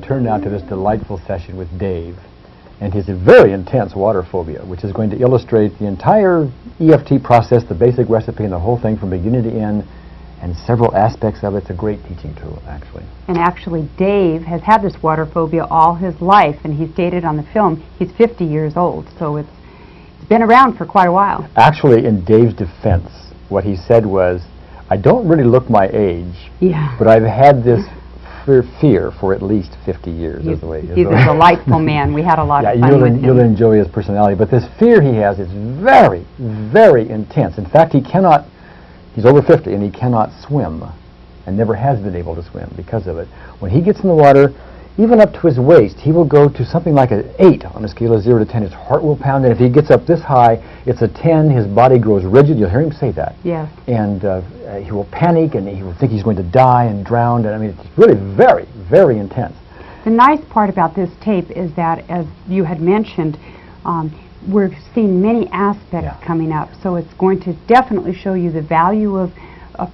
return now to this delightful session with Dave and his very intense water phobia, which is going to illustrate the entire EFT process, the basic recipe, and the whole thing from beginning to end, and several aspects of it. It's a great teaching tool, actually. And actually, Dave has had this water phobia all his life, and he stated on the film he's 50 years old, so it's been around for quite a while. Actually, in Dave's defense, what he said was, I don't really look my age, but I've had this fear for at least 50 years. He's a delightful man. We had a lot of fun with him. You'll enjoy his personality. But this fear he has is very, very intense. In fact, he's over 50 and he cannot swim and never has been able to swim because of it. When he gets in the water, even up to his waist, he will go to something like an 8 on a scale of 0 to 10. His heart will pound, and if he gets up this high, it's a 10. His body grows rigid. You'll hear him say that. Yes. And he will panic, and he will think he's going to die and drown. And I mean, it's really very, very intense. The nice part about this tape is that, as you had mentioned, we're seeing many aspects coming up. So it's going to definitely show you the value of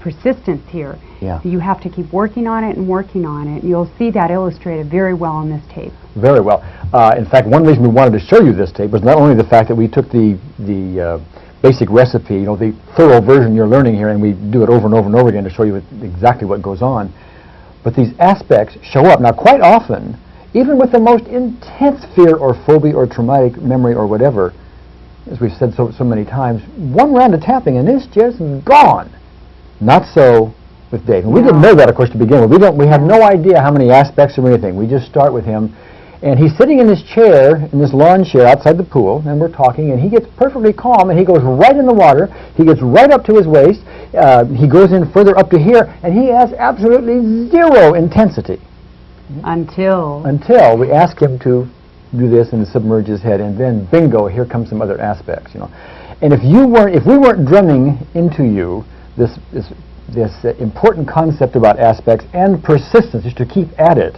persistence here. Yeah. So you have to keep working on it and working on it. You'll see that illustrated very well on this tape. Very well. In fact, one reason we wanted to show you this tape was not only the fact that we took the basic recipe, the thorough version you're learning here, and we do it over and over and over again to show you exactly what goes on, but these aspects show up. Now, quite often, even with the most intense fear or phobia or traumatic memory or whatever, as we've said so many times, one round of tapping and it's just gone. Not so with Dave. And we didn't know that, of course, to begin with. We have no idea how many aspects or anything. We just start with him. And he's sitting in his chair, in this lawn chair outside the pool, and we're talking, and he gets perfectly calm, and he goes right in the water. He gets right up to his waist. He goes in further up to here, and he has absolutely zero intensity. Until we ask him to do this and submerge his head, and then bingo, here comes some other aspects, And if we weren't drumming into you this important concept about aspects and persistence, just to keep at it,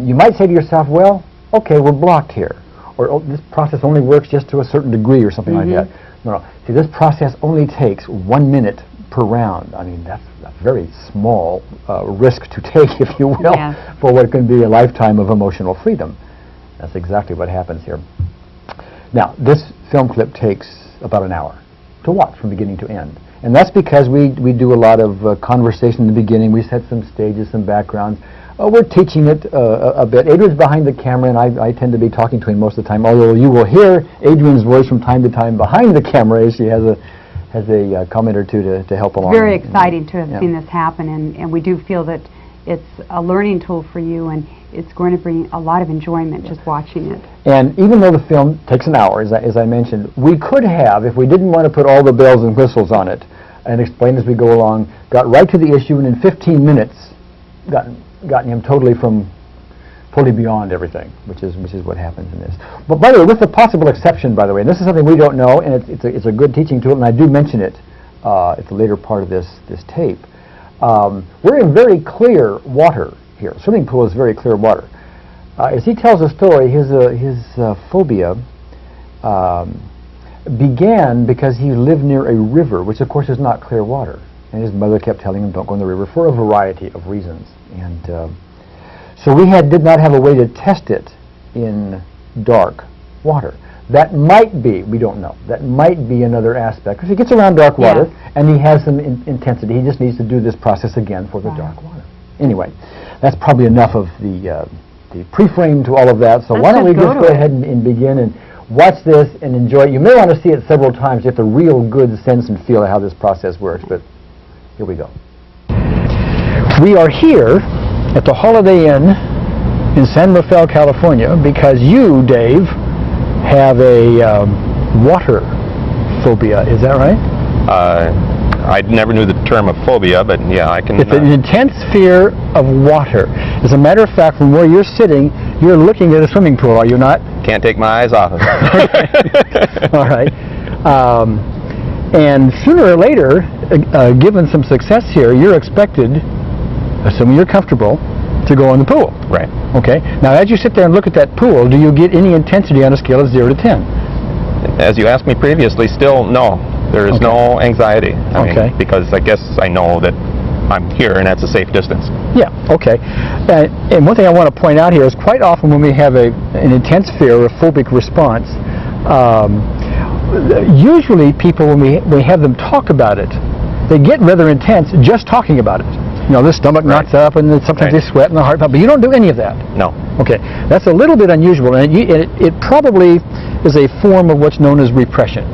you might say to yourself, well, okay, we're blocked here, or oh, this process only works just to a certain degree or something like that. No. See, this process only takes 1 minute per round. I mean, that's a very small risk to take, if you will, for what can be a lifetime of emotional freedom. That's exactly what happens here. Now, this film clip takes about an hour to watch from beginning to end. And that's because we do a lot of conversation in the beginning. We set some stages, some backgrounds. We're teaching it a bit. Adrian's behind the camera, and I tend to be talking to him most of the time, although you will hear Adrian's voice from time to time behind the camera as she has a comment or two to help along. Very exciting to have seen this happen, and we do feel that it's a learning tool for you, and it's going to bring a lot of enjoyment just watching it. And even though the film takes an hour, as I mentioned, we could have, if we didn't want to put all the bells and whistles on it and explain as we go along, got right to the issue, and in 15 minutes gotten him totally beyond everything, which is what happens in this. But by the way, with the possible exception, by the way, and this is something we don't know, and it's a good teaching tool, and I do mention it at the later part of this tape. We're in very clear water here. Swimming pool is very clear water. As he tells the story, his phobia began because he lived near a river, which of course is not clear water. And his mother kept telling him, don't go in the river, for a variety of reasons. And so we did not have a way to test it in dark water. That might be, we don't know, that might be another aspect. Because he gets around dark water, and he has some intensity. He just needs to do this process again for the dark water. Anyway, that's probably enough of the pre-frame to all of that. So why don't we just go ahead and begin and watch this and enjoy it. You may want to see it several times to get the real good sense and feel of how this process works, but here we go. We are here at the Holiday Inn in San Rafael, California, because you, Dave, have a water phobia. Is that right? I never knew the term of phobia, but yeah, I can... It's an intense fear of water. As a matter of fact, from where you're sitting, you're looking at a swimming pool, are you not? Can't take my eyes off of it. All right. And sooner or later, given some success here, you're expected, assuming you're comfortable, to go in the pool. Right. Okay. Now, as you sit there and look at that pool, do you get any intensity on a scale of 0 to 10? As you asked me previously, still no. There is no anxiety. I mean, because I guess I know that I'm here and that's a safe distance. Yeah, okay. And one thing I want to point out here is quite often when we have an intense fear or a phobic response, usually people, when we have them talk about it, they get rather intense just talking about it. You know, the stomach knots up, and then sometimes they sweat, and the heart pump, but you don't do any of that. No. Okay, that's a little bit unusual, and it probably is a form of what's known as repression.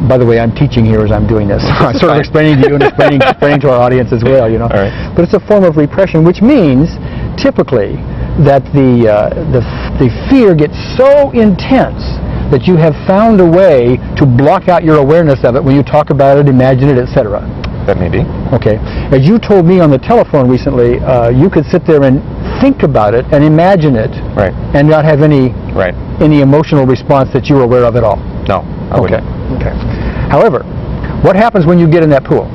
By the way, I'm teaching here as I'm doing this. I'm sort of explaining to you and explaining to our audience as well, you know. All right. But it's a form of repression, which means typically that the fear gets so intense that you have found a way to block out your awareness of it when you talk about it, imagine it, etc. That may be. Okay. As you told me on the telephone recently, you could sit there and think about it and imagine it, Right. and not have any Right. emotional response that you were aware of at all. No, I wouldn't. Okay. However, what happens when you get in that pool?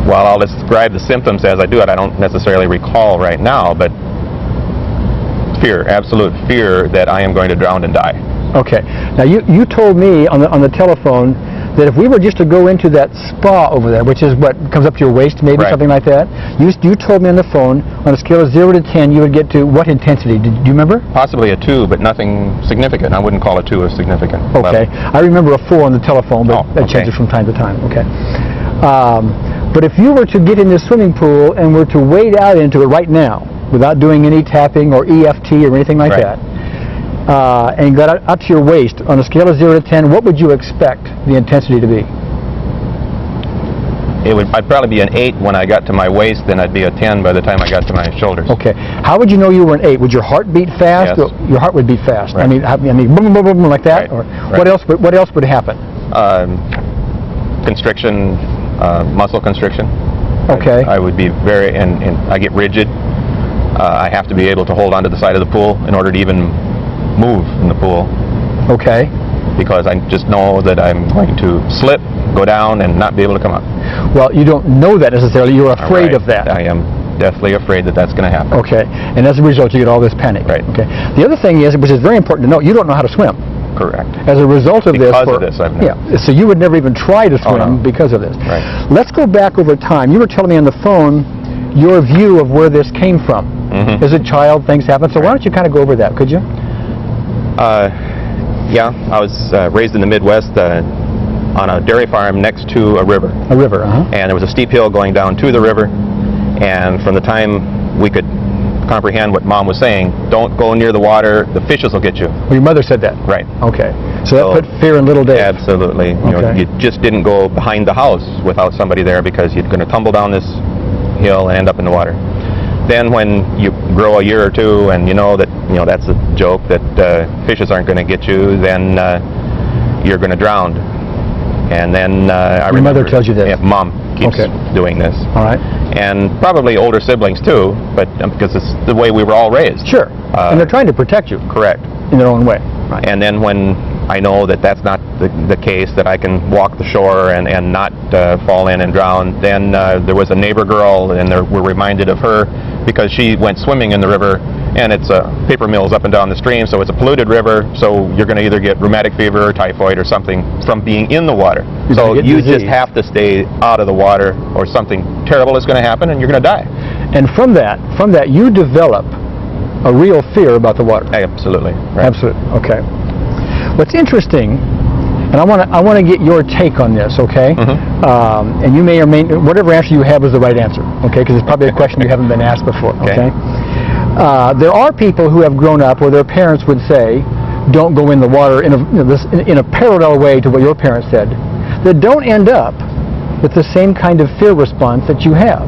Well, I'll describe the symptoms as I do it. I don't necessarily recall right now, but fear, absolute fear that I am going to drown and die. Okay. Now you told me on the telephone that if we were just to go into that spa over there, which is what comes up to your waist, maybe something like that, you told me on the phone on a scale of 0 to 10 you would get to what intensity? Do you remember? Possibly a 2, but nothing significant. I wouldn't call a 2 a significant Okay. level. I remember a 4 on the telephone, but that changes from time to time. Okay. But if you were to get in this swimming pool and were to wade out into it right now, without doing any tapping or EFT or anything like that, and got up to your waist, on a scale of 0 to 10, what would you expect the intensity to be? I'd probably be an 8 when I got to my waist, and I'd be a 10 by the time I got to my shoulders. Okay. How would you know you were an 8? Would your heart beat fast? Yes. Your heart would beat fast. Right. I mean, boom, boom, boom, boom, like that. Right. Or Right. what else would happen? Constriction, muscle constriction. Okay. I would be very, and I get rigid. I have to be able to hold onto the side of the pool in order to even move in the pool, Okay. because I just know that I'm going to slip, go down, and not be able to come up. Well, you don't know that necessarily. You're afraid of that. I am deathly afraid that that's going to happen. Okay. And as a result, you get all this panic. Right. Okay. The other thing is, which is very important to know, you don't know how to swim. Correct. As a result of Because this, of this, I've never. yeah. So you would never even try to swim no. because of this. Right. Let's go back over time. You were telling me on the phone your view of where this came from. Mm-hmm. As a child, things happen. So why don't you kind of go over that, could you? Yeah, I was raised in the Midwest on a dairy farm next to a river. A river, And there was a steep hill going down to the river, and from the time we could comprehend what Mom was saying, don't go near the water, the fishes will get you. Well, your mother said that. Right. Okay. So that put fear in little Dave. Absolutely. You know, Okay. you just didn't go behind the house without somebody there, because you're going to tumble down this hill and end up in the water. Then when you grow a year or two and you know that that's a joke, that fishes aren't going to get you, then you're going to drown. And then I remember, your mother tells you this. Yeah, Mom keeps doing this. All right. And probably older siblings too, but because it's the way we were all raised. Sure. And they're trying to protect you. Correct. In their own way. Right. And then when I know that that's not the case, that I can walk the shore and not fall in and drown, then there was a neighbor girl, and we're reminded of her because she went swimming in the river, and it's paper mills up and down the stream, so it's a polluted river, so you're going to either get rheumatic fever or typhoid or something from being in the water. So you just have to stay out of the water, or something terrible is going to happen and you're going to die. And from that you develop a real fear about the water. Absolutely. Right. Absolutely. Okay. What's interesting, and I want to get your take on this, okay? Mm-hmm. And you may or may, whatever answer you have is the right answer, okay? Because it's probably a question you haven't been asked before, okay? There are people who have grown up where their parents would say, "Don't go in the water," in a parallel way to what your parents said, that don't end up with the same kind of fear response that you have.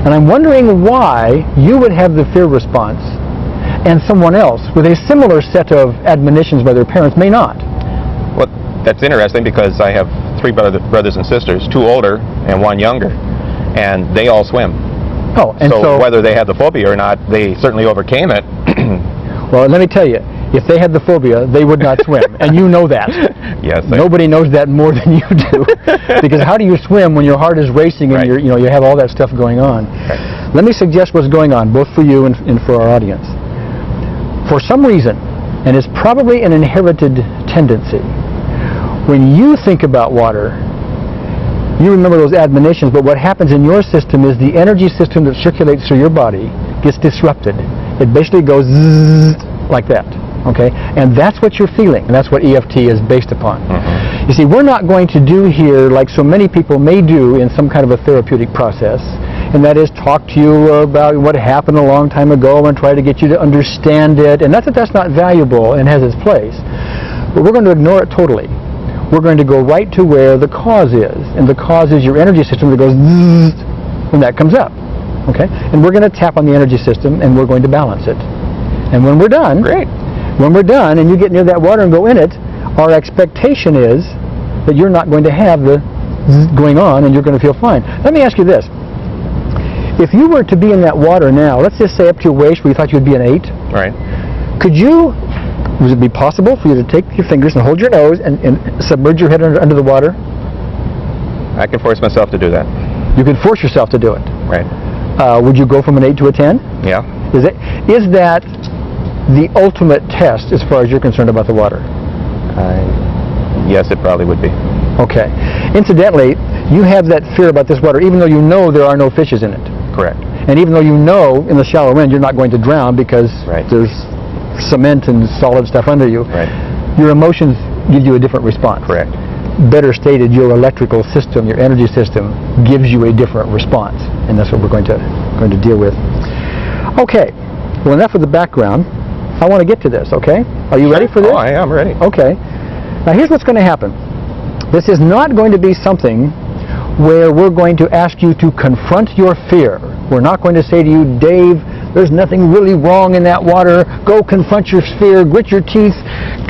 And I'm wondering why you would have the fear response and someone else with a similar set of admonitions by their parents may not. Well, that's interesting, because I have 3 brothers and sisters, 2 older and 1 younger, and they all swim. Oh, and so whether they had the phobia or not, they certainly overcame it. Well, let me tell you, if they had the phobia, they would not swim, and you know that. Yes. Nobody knows that more than you do, because how do you swim when your heart is racing and you have all that stuff going on? Right. Let me suggest what's going on, both for you and for our audience. For some reason, and it's probably an inherited tendency, when you think about water, you remember those admonitions, but what happens in your system is the energy system that circulates through your body gets disrupted. It basically goes zzz, like that, okay? And that's what you're feeling, and that's what EFT is based upon. You see, we're not going to do here like so many people may do in some kind of a therapeutic process, and that is talk to you about what happened a long time ago and try to get you to understand it, and not that that's not valuable and has its place, but we're going to ignore it totally. We're going to go right to where the cause is, and the cause is your energy system that goes zzz when that comes up, okay? And we're going to tap on the energy system, and we're going to balance it. And when we're done, when we're done and you get near that water and go in it, our expectation is that you're not going to have the zzz going on, and you're going to feel fine. Let me ask you this. If you were to be in that water now, let's just say up to your waist where you thought you would be an 8, Right. would it be possible for you to take your fingers and hold your nose and submerge your head under the water? I can force myself to do that. You can force yourself to do it. Right. Would you go from an 8 to a 10? Yeah. Is that the ultimate test as far as you're concerned about the water? Yes, it probably would be. Okay. Incidentally, you have that fear about this water even though you know there are no fishes in it. Correct. And even though you know in the shallow end you're not going to drown because there's cement and solid stuff under you, your emotions give you a different response. Correct. Better stated, your electrical system, your energy system, gives you a different response, and that's what we're going to deal with. Okay, well, enough of the background. I want to get to this. Okay, are you ready for this? Oh, I am ready. Okay. Now here's what's going to happen. This is not going to be something where we're going to ask you to confront your fear. We're not going to say to you, Dave, there's nothing really wrong in that water. Go confront your fear, grit your teeth,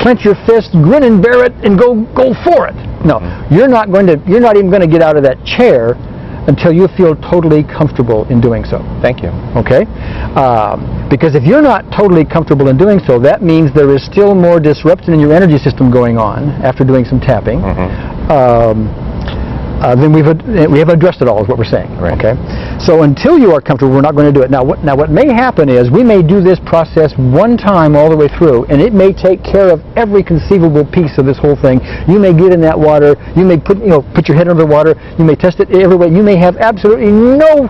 clench your fist, grin and bear it, and go for it. No, you're not even going to get out of that chair until you feel totally comfortable in doing so. Thank you. Okay? Because if you're not totally comfortable in doing so, that means there is still more disruption in your energy system going on after doing some tapping. Then we have addressed it all, is what we're saying. Right. Okay? So until you are comfortable, we're not going to do it. Now what may happen is we may do this process one time all the way through, and it may take care of every conceivable piece of this whole thing. You may get in that water, you may put your head under the water, you may test it every way, you may have absolutely no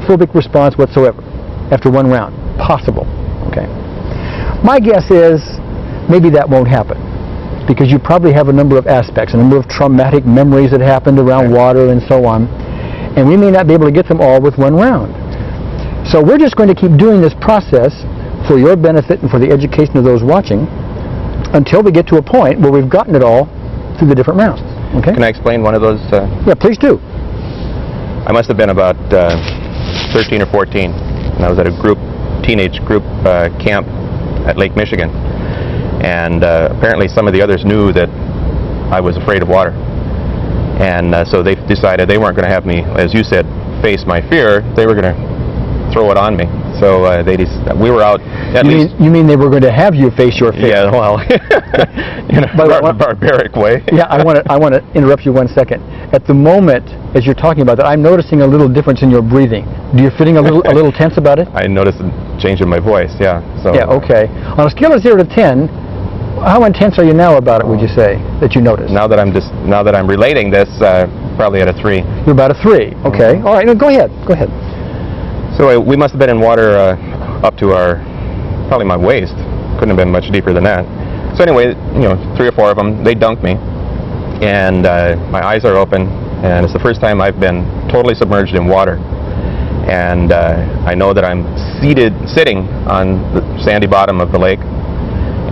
phobic response whatsoever after one round. Possible. Okay? My guess is maybe that won't happen, because you probably have a number of aspects, a number of traumatic memories that happened around water and so on, and we may not be able to get them all with one round. So we're just going to keep doing this process for your benefit and for the education of those watching until we get to a point where we've gotten it all through the different rounds. Okay? Can I explain one of those? Yeah, please do. I must have been about 13 or 14, and I was at a teenage group camp at Lake Michigan. And apparently some of the others knew that I was afraid of water. And so they decided they weren't going to have me, as you said, face my fear. They were going to throw it on me. So we were out at least... You mean they were going to have you face your fear? Yeah, well, in a barbaric way. Yeah, I want to interrupt you 1 second. At the moment, as you're talking about that, I'm noticing a little difference in your breathing. Do you feeling a little tense about it? I noticed a change in my voice, yeah. So, yeah, okay. On a scale of 0 to 10, how intense are you now about it, would you say, that you notice? Now that I'm relating this, probably at a 3. You're about a 3, okay. All right, no, go ahead. So we must have been in water up to probably my waist. Couldn't have been much deeper than that. So anyway, 3 or 4 of them, they dunked me, and my eyes are open, and it's the first time I've been totally submerged in water. And I know that I'm sitting on the sandy bottom of the lake,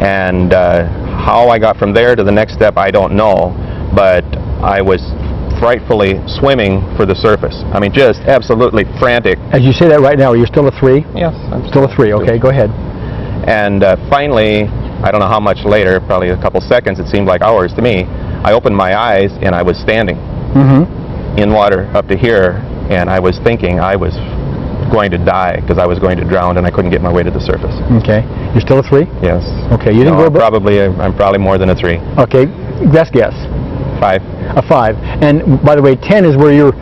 and how I got from there to the next step, I don't know, but I was frightfully swimming for the surface. I mean, just absolutely frantic. As you say that right now, are you still a 3? Yes, I'm still a 3. Okay, go ahead. And finally, I don't know how much later, probably a couple seconds, it seemed like hours to me, I opened my eyes and I was standing in water up to here, and I was thinking I was going to die because I was going to drown and I couldn't get my way to the surface. Okay. You're still a 3? Yes. Okay, you didn't go above? I'm probably more than a 3. Okay, best guess. 5. A 5. And by the way, 10 is where you're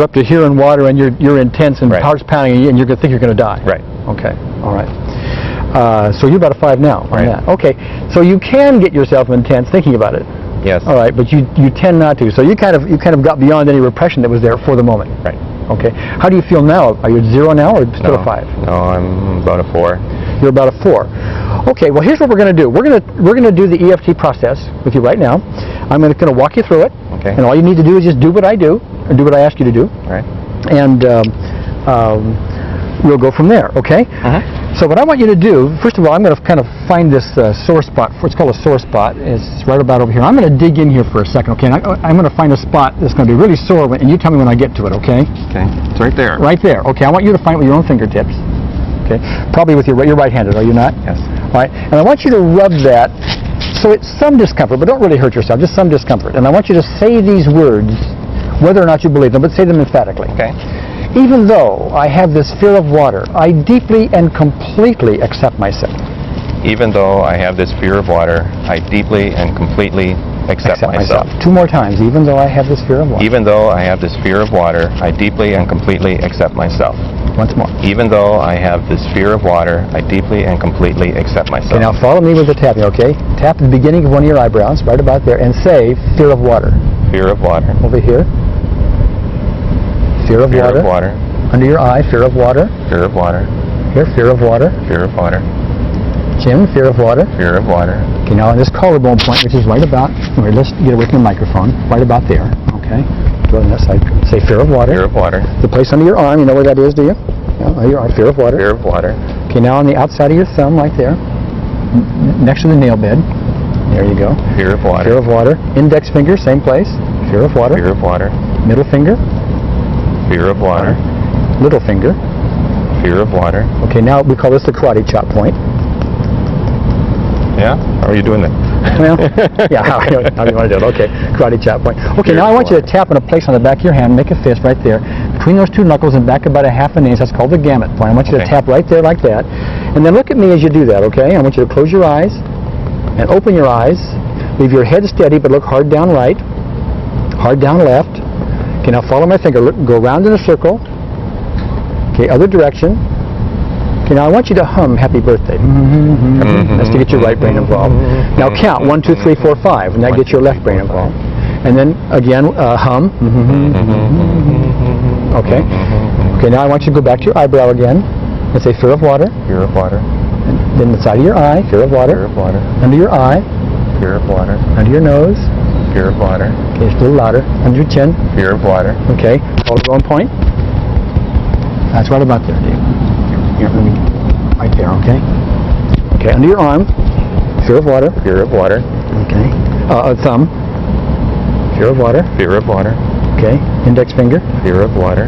up to here in water and you're intense and heart's pounding and you're going to think you're going to die. Right. Okay. All right. So you're about a 5 now on that. Okay. So you can get yourself intense thinking about it. Yes. All right, but you tend not to. So you kind of got beyond any repression that was there for the moment. Right. Okay. How do you feel now? Are you at 0 now or still a 5? No, I'm about a 4. You're about a 4. Okay. Well, here's what we're going to do. We're going to do the EFT process with you right now. I'm going to walk you through it. Okay. And all you need to do is just do what I do, or do what I ask you to do. All right. And we'll go from there. Okay. So what I want you to do, first of all, I'm going to kind of find this sore spot. It's called a sore spot. It's right about over here. I'm going to dig in here for a second, okay? And I'm going to find a spot that's going to be really sore, and you tell me when I get to it, okay? Okay. It's right there. Right there. Okay. I want you to find it with your own fingertips. Okay. Probably with you're right-handed, are you not? Yes. All right. And I want you to rub that. So it's some discomfort, but don't really hurt yourself. Just some discomfort. And I want you to say these words, whether or not you believe them, but say them emphatically. Okay. Even though I have this fear of water, I deeply and completely accept myself. Even though I have this fear of water, I deeply and completely accept myself. 2 more times. Even though I have this fear of water. Even though I have this fear of water, I deeply and completely accept myself. Once more. Even though I have this fear of water, I deeply and completely accept myself. Okay, now follow me with the tapping, okay? Tap the beginning of one of your eyebrows, right about there, and say, fear of water. Fear of water. Over here. Fear of Fear water. of water. Under your eye, fear of water. Fear of water. Here, fear of water. Fear of water. Chin, fear of water. Fear of water. Okay, now on this collarbone point, which is right about, wait, let's get away from the microphone, right about there, okay? Go on that side. Say fear of water. Fear of water. The place under your arm, you know where that is, do you? Yeah, under your arm, fear of water. Fear of water. Okay, now on the outside of your thumb, right there, next to the nail bed. There you go. Fear of water. Fear of water. Index finger, same place. Fear of water. Fear of water. Middle finger. Fear of water. Little finger. Fear of water. Okay, now we call this the karate chop point. Yeah? How are you doing that? Well, yeah, how you want to do it. Okay, karate chop point. Okay, Fear now I of want you to water. tap in a place on the back of your hand, make a fist right there. Between those 2 knuckles and back about a half an inch, that's called the gamut point. I want you to Okay. tap right there like that. And then look at me as you do that, okay? I want you to close your eyes and open your eyes. Leave your head steady, but look hard down right, hard down left. Okay, now follow my finger. Look, go around in a circle. Okay, other direction. Okay, now I want you to hum Happy Birthday. That's to get your right brain involved. Now count 1, 2, 3, 4, 5, and that gets your left brain involved. And then again, hum. Okay. Okay, now I want you to go back to your eyebrow again and say fear of water. Fear of water. And then the side of your eye, fear of water. Fear of water. Under your eye, Fear of water. under your nose. Fear of water. Okay, it's a little louder. Under your chin. Fear of water. Okay, collarbone point. That's right about there, Dave. Here, let me, right there, okay? Okay, under your arm, fear of water. Fear of water. Okay. Thumb, fear of water. Fear of water. Okay. Index finger, Fear of water.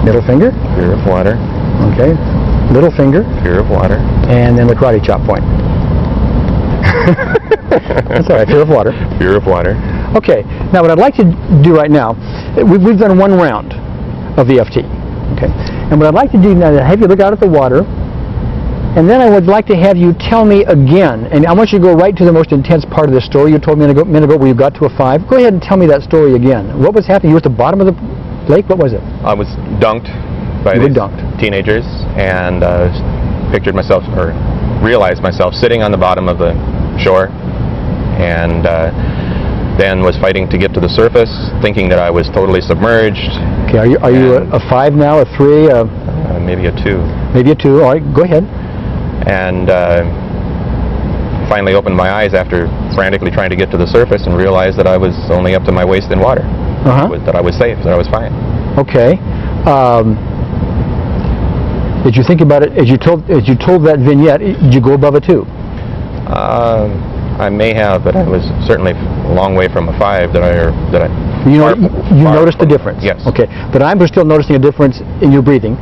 middle finger, Fear of water. okay. Little finger, Fear of water. and then the karate chop point. That's all right, fear of water. Fear of water. Okay, now what I'd like to do right now, we've done 1 round of EFT, okay? And what I'd like to do now is have you look out at the water, and then I would like to have you tell me again, and I want you to go right to the most intense part of the story you told me a minute ago where you got to a 5. Go ahead and tell me that story again. What was happening? You were at the bottom of the lake? What was it? I was dunked by You were these dunked. teenagers and pictured myself, or realized myself, sitting on the bottom of the shore, and then was fighting to get to the surface, thinking that I was totally submerged. Okay, are you a 5 now, a 3, Maybe a 2. maybe a 2? All right, go ahead. And finally opened my eyes after frantically trying to get to the surface and realized that I was only up to my waist in water. That I was safe, that I was fine. Okay. Did you think about it as you told that vignette? Did you go above a 2? I may have, but I was certainly a long way from a 5 that I You know, far you far noticed the from- difference. Yes. Okay, but I'm still noticing a difference in your breathing.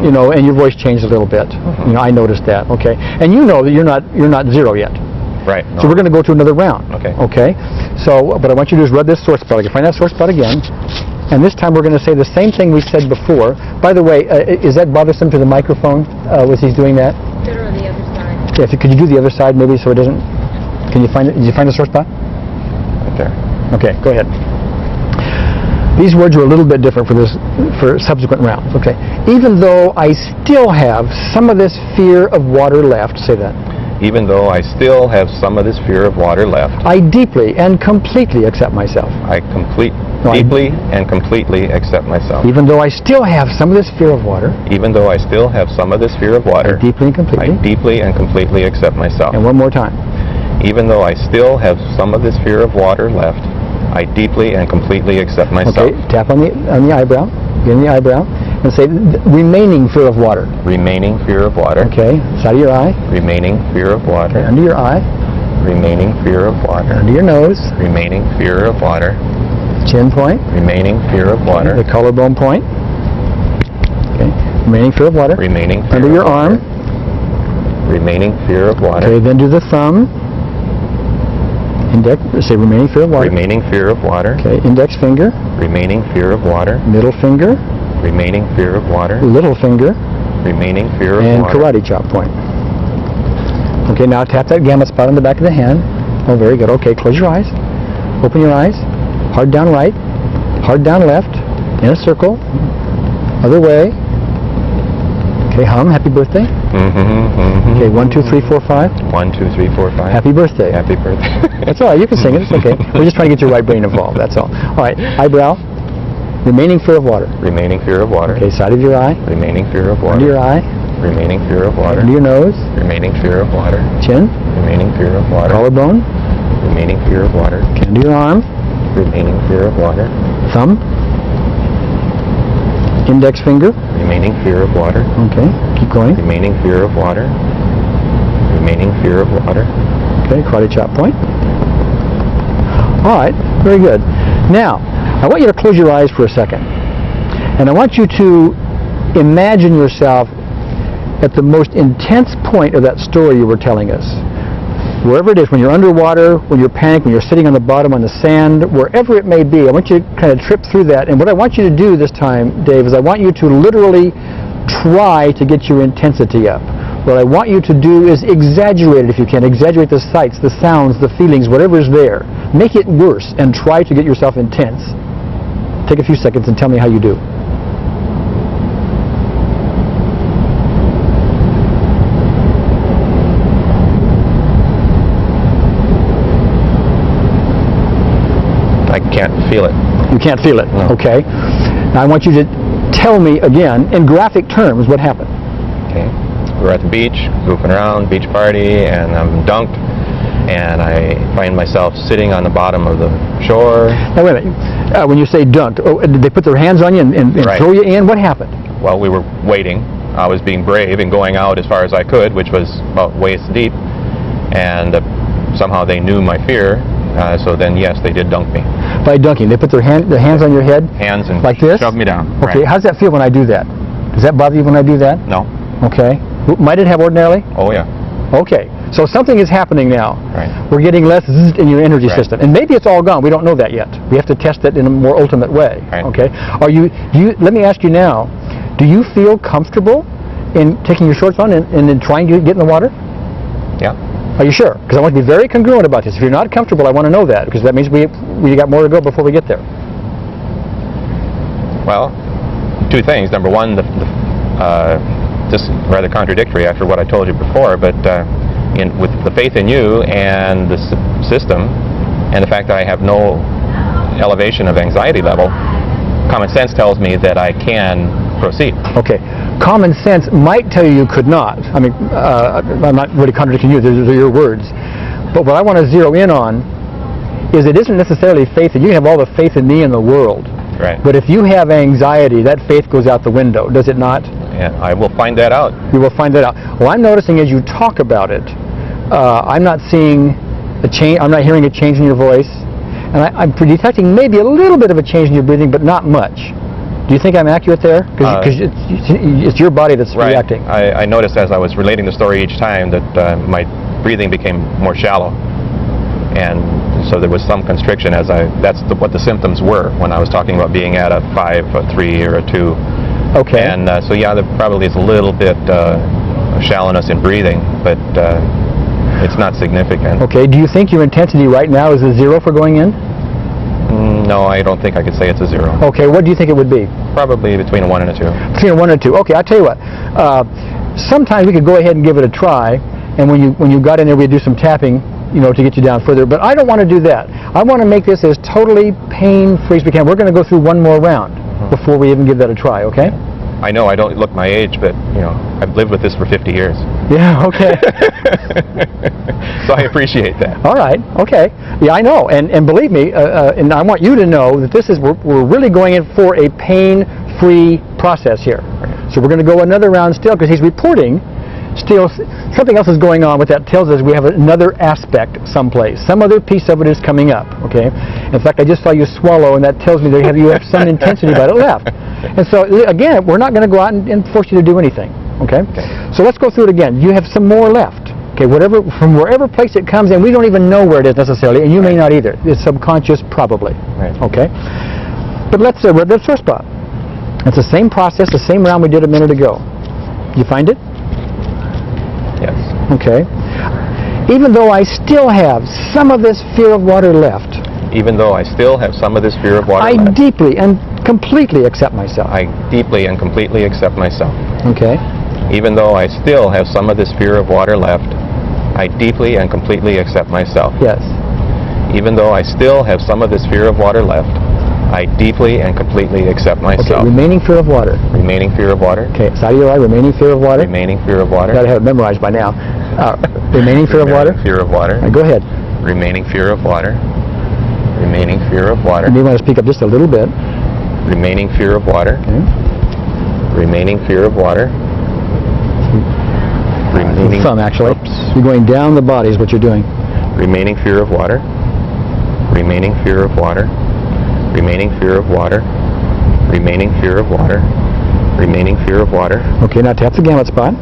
You know, and your voice changed a little bit. You know, I noticed that. Okay, and you know that you're not 0 yet. Right. So we're going to go to another round. Okay. Okay. So what I want you to do is rub this sore spot. You find that sore spot again, and this time we're going to say the same thing we said before. By the way, is that bothersome to the microphone? Was he doing that? Better on the other side. Yeah. Could you do the other side maybe so it doesn't? Can you find it? Did you find the sore spot? Right there. Okay, go ahead. These words are a little bit different for subsequent rounds. Okay. Even though I still have some of this fear of water left, say that. even though I still have some of this fear of water left. I deeply and completely accept myself. Deeply and completely accept myself. Even though I still have some of this fear of water. Even though I still have some of this fear of water. I deeply and completely. I deeply and completely accept myself. And one more time. Even though I still have some of this fear of water left, I deeply and completely accept myself. Okay, tap on the eyebrow, get in the eyebrow, and say, remaining fear of water. Remaining fear of water. Okay, side of your eye. Remaining fear of water. Okay, under your eye. Remaining fear of water. Under your nose. Remaining fear of water. Chin point. Remaining fear of water. The collarbone point. Okay, remaining fear of water. Remaining fear under of your water. arm. Remaining fear of water. Okay, then do the thumb. Index, say remaining fear of water. Remaining fear of water. Okay, index finger. Remaining fear of water. Middle finger. Remaining fear of water. Little finger. Remaining fear of and water. karate chop point. Okay, now tap that gamma spot on the back of the hand. Oh, very good. Okay, close your eyes. Open your eyes. Hard down right. Hard down left. In a circle. Other way. Okay, hum. Happy birthday. Okay, 1, 2, 3, 4, 5. 1, 2, 3, 4, 5. Happy birthday. Happy birthday. That's all right. You can sing it. It's okay. We're just trying to get your right brain involved. That's all. All right. Eyebrow. Remaining fear of water. Remaining fear of water. Okay, side of your eye. Remaining fear of water. Under your eye. Remaining fear of water. Under your nose. Remaining fear of water. Chin. Remaining fear of water. Collarbone. Remaining fear of water. Okay, under your arm. Remaining fear of water. Thumb. Index finger. Remaining fear of water. Okay, keep going. Remaining fear of water. Remaining fear of water. Okay, karate chop point. All right, very good. Now, I want you to close your eyes for a second. And I want you to imagine yourself at the most intense point of that story you were telling us. Wherever it is, when you're underwater, when you're panicked, when you're sitting on the bottom on the sand, wherever it may be, I want you to kind of trip through that. And what I want you to do this time, Dave, is I want you to literally try to get your intensity up. What I want you to do is exaggerate it if you can. Exaggerate the sights, the sounds, the feelings, whatever's there. Make it worse and try to get yourself intense. Take a few seconds and tell me how you do. I can't feel it. You can't feel it? No. Okay. Now I want you to tell me again, in graphic terms, what happened. Okay. We're at the beach, goofing around, beach party, and I'm dunked, and I find myself sitting on the bottom of the shore. Now wait a minute. When you say dunked, did they put their hands on you and Right. throw you in? What happened? Well, we were waiting. I was being brave and going out as far as I could, which was about waist deep, and somehow they knew my fear, so then yes, they did dunk me. By dunking, they put their hands on your head? Hands and Like this? shoved me down. Okay, Right. how does that feel when I do that? Does that bother you when I do that? No. Okay. Might it have ordinarily? Oh yeah. Okay. So something is happening now. Right. We're getting less zzz in your energy Right. system. And maybe it's all gone. We don't know that yet. We have to test it in a more ultimate way. Right. Okay. Let me ask you now, do you feel comfortable in taking your shorts on and then trying to get in the water? Yeah. Are you sure? Because I want to be very congruent about this. If you're not comfortable, I want to know that, because that means we got more to go before we get there. Well, two things. Number one, just rather contradictory after what I told you before, but with the faith in you and the system, and the fact that I have no elevation of anxiety level, common sense tells me that I can proceed. Okay. Common sense might tell you could not. I mean, I'm not really contradicting you. Those are your words. But what I want to zero in on is it isn't necessarily faith that you have all the faith in me in the world. Right. But if you have anxiety, that faith goes out the window, does it not? Yeah, I will find that out. You will find that out. Well, I'm noticing as you talk about it, I'm not seeing a change. I'm not hearing a change in your voice, and I'm detecting maybe a little bit of a change in your breathing, but not much. Do you think I'm accurate there? Because it's your body that's Right. reacting. I noticed as I was relating the story each time that my breathing became more shallow, and so there was some constriction that's what the symptoms were when I was talking about being at a 5, a 3, or a 2. Okay. And so yeah, there probably is a little bit of shallowness in breathing, but it's not significant. Okay. Do you think your intensity right now is a 0 for going in? No, I don't think I could say it's a 0. Okay. What do you think it would be? Probably between a 1 and a 2. Between a 1 and 2. Okay. I'll tell you what. Sometimes we could go ahead and give it a try and when you got in there, we'd do some tapping, you know, to get you down further. But I don't want to do that. I want to make this as totally pain-free as we can. We're going to go through one more round before we even give that a try, okay? I know I don't look my age, but you know, I've lived with this for 50 years. Yeah, okay. So I appreciate that. All right, okay. Yeah, I know, and believe me, and I want you to know that this is, we're really going in for a pain-free process here. So we're going to go another round still, because he's reporting still something else is going on. What that tells us, we have another aspect someplace. Some other piece of it is coming up, okay? In fact, I just saw you swallow, and that tells me that you have some intensity about it left. And so, again, we're not going to go out and force you to do anything, okay? So let's go through it again. You have some more left, okay? Whatever, from wherever place it comes in, we don't even know where it is necessarily, and you may not either. It's subconscious, probably, okay? But let's the sore spot. It's the same process, the same round we did a minute ago. You find it? Yes. Okay. Even though I still have some of this fear of water left, Even though I still have some of this fear of water I left, deeply and completely accept myself. I deeply and completely accept myself. Okay. Even though I still have some of this fear of water left, I deeply and completely accept myself. Yes. Even though I still have some of this fear of water left, I deeply and completely accept Okay. myself. Remaining fear of water. Remaining fear of water. Okay. Side of your eye. Remaining fear of water. Remaining fear of water. Got to have it memorized by now. Remaining fear of water. Fear of water. Go ahead. Remaining fear of water. Remaining fear of water. You may want to speak up just a little bit. Remaining fear of water. Okay. Remaining fear of water. Remaining. Thumb, actually. Oops. You're going down the body is what you're doing. Remaining fear of water. Remaining fear of water. Remaining fear of water. Remaining fear of water. Remaining fear of water. Okay, now tap the gamut spot.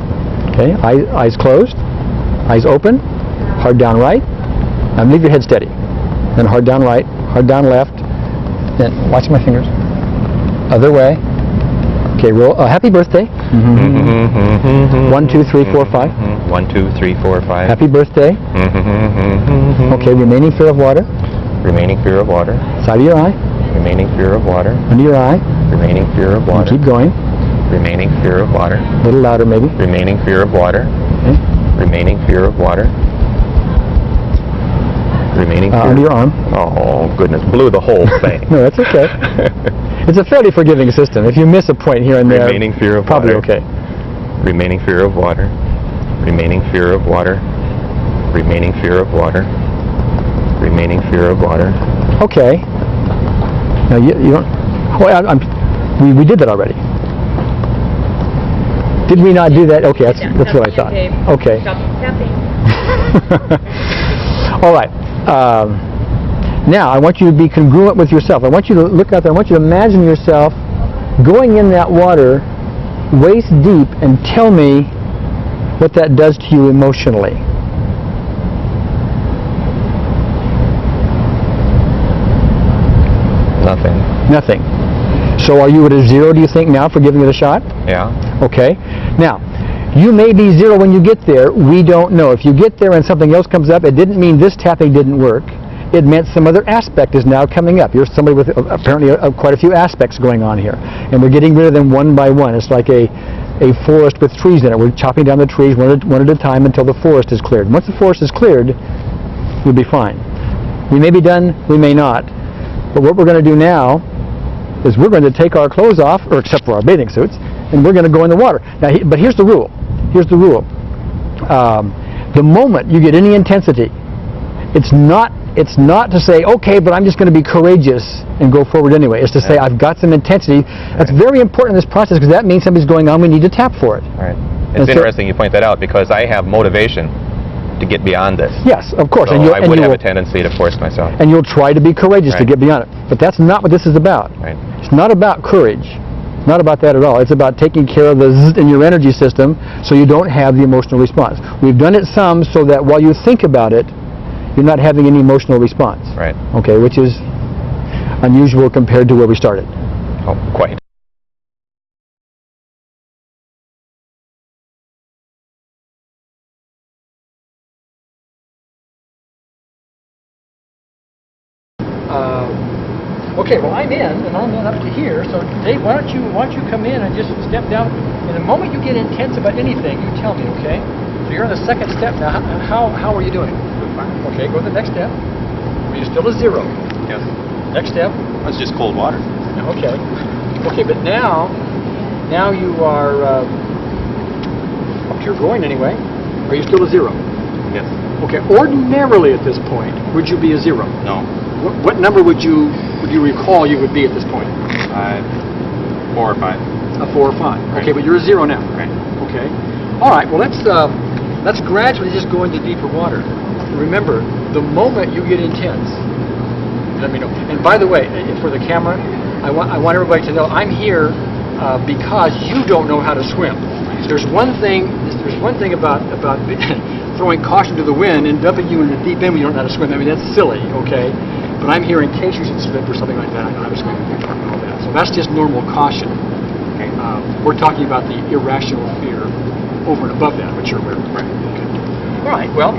Okay, eyes closed, eyes open, hard down right. Now leave your head steady. Then hard down right, hard down left. Then watch my fingers. Other way. Okay, roll. Happy birthday. 1, 2, 3, 4, 5. 1, 2, 3, 4, 5. Happy birthday. Okay, remaining fear of water. Remaining fear of water. Side of your eye. Remaining fear of water. Under your eye. Remaining fear of And water. keep going. Remaining fear of water. A little louder, maybe. Remaining fear of water. Okay. Remaining fear of water. Remaining fear. Under your arm. Oh, goodness. Blew the whole thing. No, that's okay. It's a fairly forgiving system. If you miss a point here and there, Remaining fear of probably water. okay. Remaining fear of water. Remaining fear of water. Remaining fear of water. Remaining fear of water. Okay. Now you don't. Oh, we did that already. Did we not do that? Okay, that's what I thought. Okay. Stop tapping. All right. Now I want you to be congruent with yourself. I want you to look out there. I want you to imagine yourself going in that water, waist deep, and tell me what that does to you emotionally. Nothing. Nothing. So are you at a 0, do you think, now for giving it a shot? Yeah. Okay. Now, you may be 0 when you get there. We don't know. If you get there and something else comes up, it didn't mean this tapping didn't work. It meant some other aspect is now coming up. You're somebody with apparently quite a few aspects going on here. And we're getting rid of them one by one. It's like a forest with trees in it. We're chopping down the trees one at a time until the forest is cleared. Once the forest is cleared, we'll be fine. We may be done, we may not. But what we're going to do now is we're going to take our clothes off, or except for our bathing suits, and we're going to go in the water. Now, but here's the rule. Here's the rule. The moment you get any intensity, it's not to say, okay, but I'm just going to be courageous and go forward anyway. It's to say, I've got some intensity. That's very important in this process, because that means something's going on. We need to tap for it. Right. It's interesting you point that out, because I have motivation to get beyond this. Yes, of course. So and I would have a tendency to force myself. And you'll try to be courageous to get beyond it. But that's not what this is about. Right. It's not about courage. Not about that at all. It's about taking care of the zzz in your energy system so you don't have the emotional response. We've done it some so that while you think about it, you're not having any emotional response. Right. Okay, which is unusual compared to where we started. Oh, quite. Okay, well I'm in, and I'm in up to here. So Dave, why don't you come in and just step down? And the moment you get intense about anything, you tell me, okay? So you're in the second step now. How are you doing? Okay, go to the next step. Are you still a 0? Yes. Next step. That's just cold water. Okay. Okay, but now you are up to your groin anyway. Are you still a 0? Yes. Okay. Ordinarily at this point, would you be a 0? No. What number would you recall you would be at this point? 4 or 5. A 4 or 5. Right. Okay, but you're a 0 now. Right. Okay. All right. Well, let's gradually just go into deeper water. Remember, the moment you get intense, let me know. And by the way, for the camera, I want everybody to know I'm here because you don't know how to swim. There's one thing about throwing caution to the wind and dumping you in the deep end when you don't know how to swim. I mean, that's silly, okay? But I'm here in case you should slip or something like that. I know how to swim and all that. So that's just normal caution. Okay. We're talking about the irrational fear over and above that, which you're aware of. Right. Okay. All right. Well,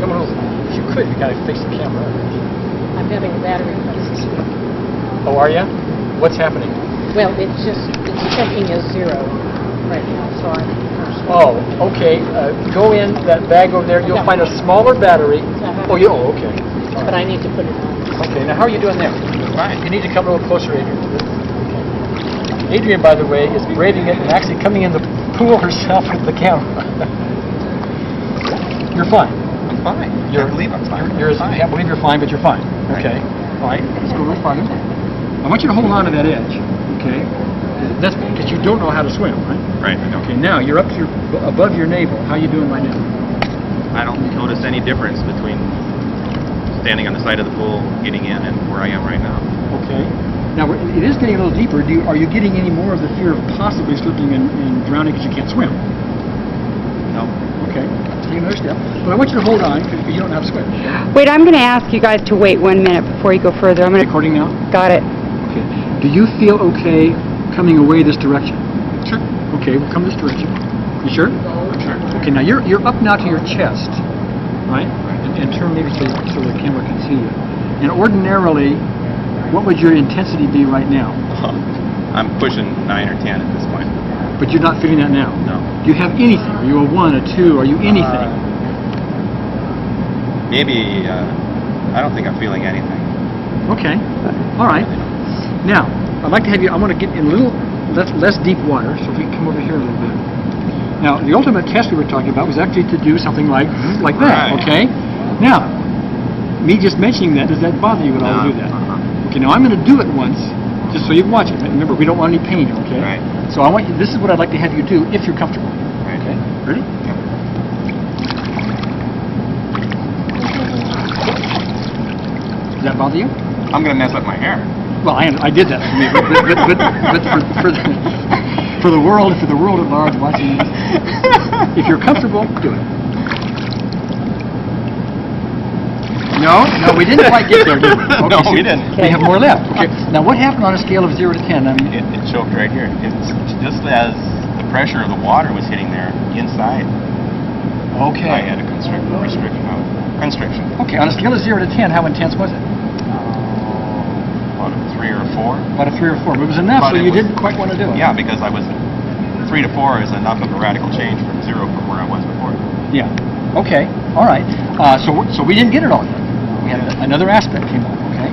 come on over. If you could, you got to face the camera. I'm having a battery crisis. Oh, are you? What's happening? Well, it's checking as 0 right now, so I'm first. Oh, okay. Go in that bag over there. You'll Yeah. find a smaller battery. Uh-huh. Oh, okay. But I need to put it on. Okay. Now, how are you doing there? Fine. You need to come a little closer, Adrian. Okay. Adrian, by the way, is braving it and actually coming in the pool herself with the camera. You're fine. I'm fine. Can't believe I'm fine. I can't believe you're fine, but you're fine. Okay. All right. Let's go a little farther. I want you to hold on to that edge. Okay. That's because you don't know how to swim, right? Right. I know. Okay. Now you're up to above your navel. How are you doing right now? I don't notice any difference between standing on the side of the pool, getting in, and where I am right now. Okay. Now it is getting a little deeper. Are you getting any more of the fear of possibly slipping and drowning because you can't swim? No. Okay. Take another step. But I want you to hold on because you don't know how to swim. Wait, I'm going to ask you guys to wait 1 minute before you go further. I'm going to... Recording now. Got it. Okay. Do you feel okay coming away this direction? Sure. Okay, we'll come this direction. You sure? I'm sure. Okay, now you're up now to your chest, right? And turn maybe so the camera can see you. And ordinarily, what would your intensity be right now? I'm pushing 9 or 10 at this point. But you're not feeling that now? No. Do you have anything? Are you a 1, a 2? Are you anything? Maybe, I don't think I'm feeling anything. Okay. All right. Now, I'd like to have you, I want to get in a little less deep water, so if we can come over here a little bit. Now, the ultimate test we were talking about was actually to do something like that, Right. okay? Now, me just mentioning that, does that bother you at all to do that? Okay, now I'm going to do it once, just so you can watch it. Remember, we don't want any pain, okay? Right. So I want you, this is what I'd like to have you do if you're comfortable. Right. Okay? Ready? Yep. Does that bother you? I'm going to mess up my hair. Well, I did that for me, but for the world at large watching this, if you're comfortable, do it. No, we didn't quite get there, did we? Okay, No, so we didn't. We have more left. Okay. Now, what happened on a scale of 0 to 10? I mean, It choked right here. It's just as the pressure of the water was hitting there inside. okay. I had a constriction. Okay, on a scale of 0 to 10, how intense was it? About a 3 or a 4. About a 3 or 4. But it was enough, so But it you was- didn't quite want to do it. Yeah, because I was 3 to 4 is enough of a radical change from 0 from where I was before. Yeah. Okay. All right. So we didn't get it all yet. We had another aspect came up. Okay.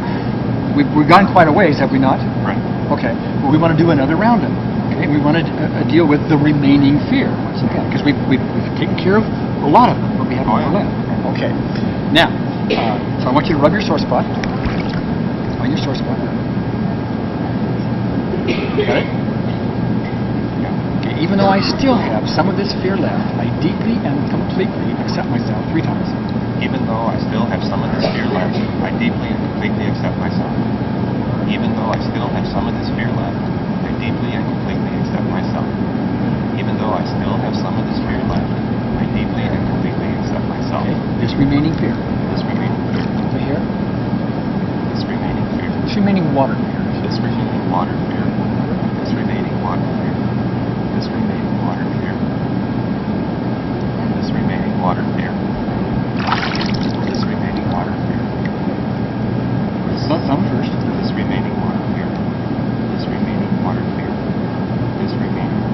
We've gone quite a ways, have we not? Right. Okay. Well, we want to do another round of it. Okay. We want to deal with the remaining fear once again, because we've taken care of a lot of them, but we have Oh, more yeah. left. Okay. Now, so I want you to rub your sore spot. On your sore spot. Got it? Okay. Even though I still have some of this fear left, I deeply and completely accept myself 3 times. Even though I still have some of this fear left, I deeply and completely accept myself. Even though I still have some of this fear left, I deeply and completely accept myself. Even though I still have some of this fear left, I deeply and completely accept myself. Okay. This remaining fear. This remaining fear. Over here. This remaining fear. This remaining water fear. This remaining water fear. This remaining water fear. This remaining water fear. This remaining water fear. This remaining water fear. Some first. This remaining water fear. This remaining water fear. This remaining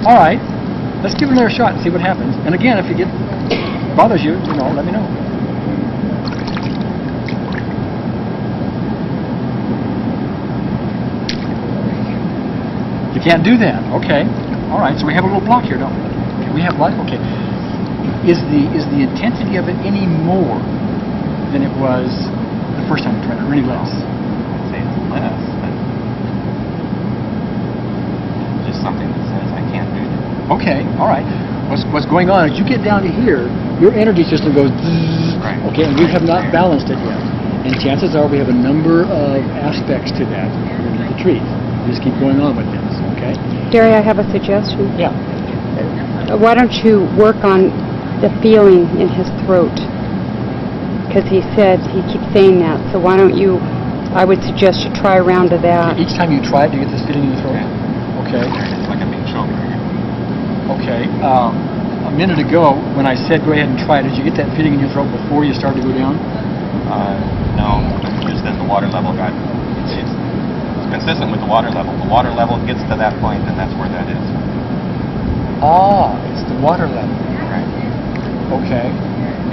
All right, let's give it another shot and see what happens. And again, if it bothers you, let me know. You can't do that. Okay. All right. So we have a little block here, don't we? Okay, we have light. Okay. Is the intensity of it any more than it was the first time we tried it, or any less? I'd say it's less, but just something that says I can't do that. Okay. All right. What's going on is you get down to here, your energy system goes zzz, Right. okay, and we have not balanced it yet. And chances are we have a number of aspects to that we need to treat. We just keep going on with this, okay? Gary, I have a suggestion. Yeah. Why don't you work on the feeling in his throat? Because he keeps saying that. So why don't you, I would suggest you try around to that. Each time you try it, you get this feeling in your throat? Okay. It's like I'm being choked. Okay. A minute ago, when I said go ahead and try it, did you get that feeling in your throat before you started to go down? No, just that the water level it's consistent with the water level. The water level gets to that point, and that's where that is. Ah, it's the water level. Right. Okay.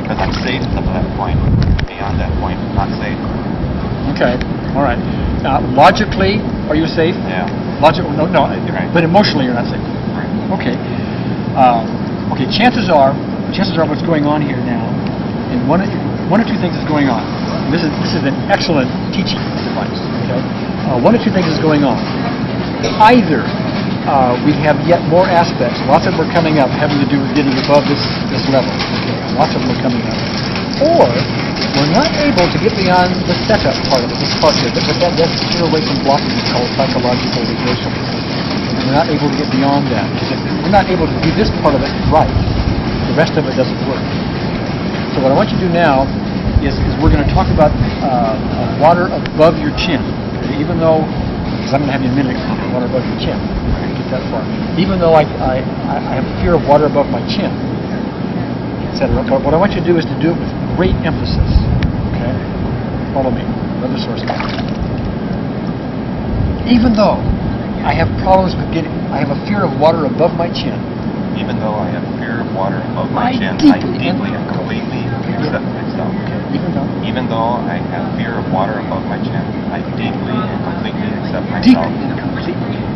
Because I'm safe to that point. Beyond that point, not safe. Okay. All right. Logically, are you safe? Yeah. No. Right. But emotionally, you're not safe. Right. Okay. Okay. Chances are what's going on here now, and one or two things is going on. This is an excellent teaching device. Okay. One or two things is going on. Either we have yet more aspects, lots of them are coming up, having to do with getting above this level. Okay. Lots of them are coming up. Or We're not able to get beyond the setup part of it, this part here, but that's steer away from blocking is called psychological regression. And we're not able to get beyond that, because if we're not able to do this part of it right, the rest of it doesn't work. So what I want you to do now is we're going to talk about water above your chin. Okay? Even though, because I'm going to have you mimic water above your chin, get that far. Even though I have a fear of water above my chin, etc. But what I want you to do is to do it with great emphasis. Okay? Follow me. Another source. Even though I have problems with I have a fear of water above my chin. Even though I have fear of water above my chin, I deeply and completely accept myself. Even though I have fear of water above my chin, I deeply and completely accept myself.